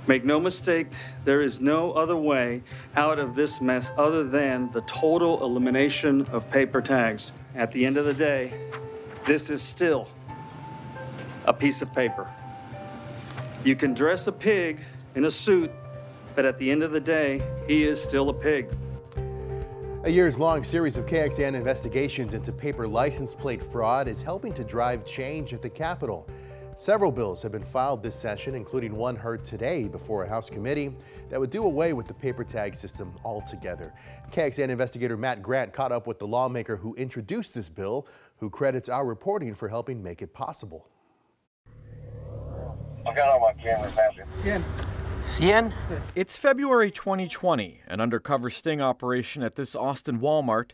Make no mistake, there is no other way out of this mess other than the total elimination of paper tags. At the end of the day, this is still a piece of paper. You can dress a pig in a suit, but at the end of the day, he is still a pig. A years-long series of KXAN investigations into paper license plate fraud is helping to drive change at the Capitol. Several bills have been filed this session, including one heard today before a House committee that would do away with the paper tag system altogether. KXAN investigator Matt Grant caught up with the lawmaker who introduced this bill, who credits our reporting for helping make it possible. I got all my cameras passing. Cien? It's February 2020. An undercover sting operation at this Austin Walmart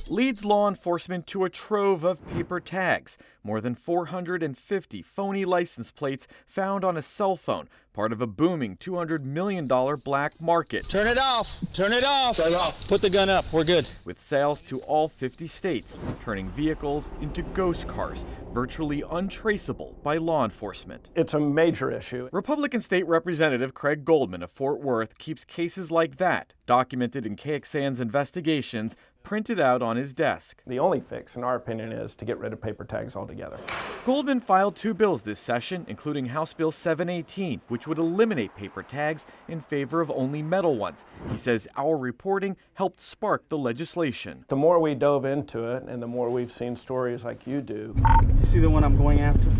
leads law enforcement to a trove of paper tags. More than 450 phony license plates found on a cell phone, part of a booming $200 million black market. Turn it off! Turn it off! Turn it off! Put the gun up. We're good. With sales to all 50 states, turning vehicles into ghost cars, virtually untraceable by law enforcement. It's a major issue. Republican State Representative Craig Goldman of Fort Worth keeps cases like that, documented in KXAN's investigations, printed out on his desk. The only fix, in our opinion, is to get rid of paper tags altogether. Goldman filed two bills this session, including House Bill 718, which would eliminate paper tags in favor of only metal ones. He says our reporting helped spark the legislation. The more we dove into it, and the more we've seen stories like you do, You see the one I'm going after?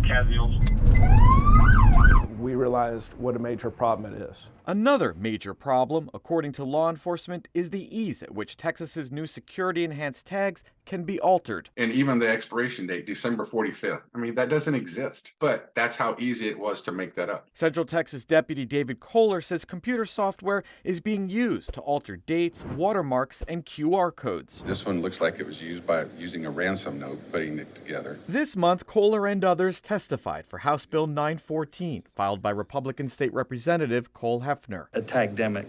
we realized what a major problem it is. Another major problem, according to law enforcement, is the ease at which Texas's new security-enhanced tags can be altered. And even the expiration date, December 45th. I mean, that doesn't exist, but that's how easy it was to make that up. Central Texas Deputy David Kohler says computer software is being used to alter dates, watermarks, and QR codes. This one looks like it was used by using a ransom note, putting it together. This month, Kohler and others testified for House Bill 914, filed by Republican State Representative Cole Hefner. A tagdemic.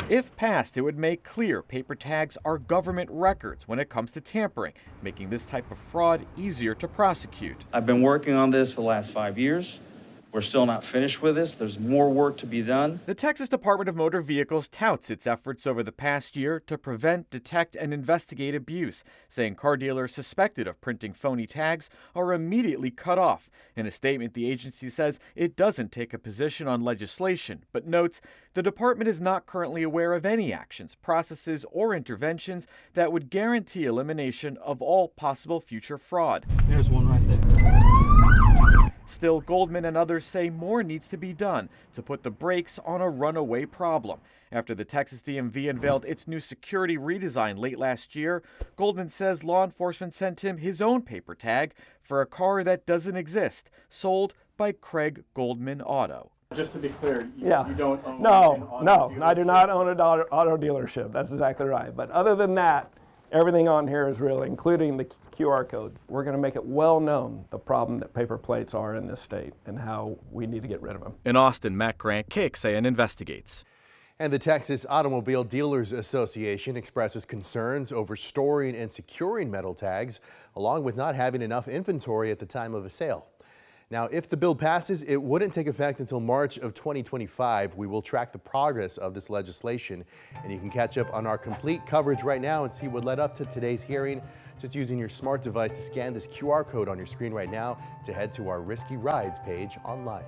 If passed, it would make clear paper tags are government records when it comes to tampering, making this type of fraud easier to prosecute. I've been working on this for the last 5 years. We're still not finished with this. There's more work to be done. The Texas Department of Motor Vehicles touts its efforts over the past year to prevent, detect, and investigate abuse, saying car dealers suspected of printing phony tags are immediately cut off. In a statement, the agency says it doesn't take a position on legislation, but notes the department is not currently aware of any actions, processes, or interventions that would guarantee elimination of all possible future fraud. There's one right there. Still, Goldman and others say more needs to be done to put the brakes on a runaway problem. After the Texas DMV unveiled its new security redesign late last year, Goldman says law enforcement sent him his own paper tag for a car that doesn't exist, sold by Craig Goldman Auto. Just to be clear, you don't own No, I do not own an auto dealership. That's exactly right. But other than that, everything on here is real, including the QR code. We're going to make it well known the problem that paper plates are in this state and how we need to get rid of them. In Austin, Matt Grant, KXAN investigates. And the Texas Automobile Dealers Association expresses concerns over storing and securing metal tags, along with not having enough inventory at the time of a sale. Now, if the bill passes, it wouldn't take effect until March of 2025. We will track the progress of this legislation, and you can catch up on our complete coverage right now and see what led up to today's hearing just using your smart device to scan this QR code on your screen right now to head to our Risky Rides page online.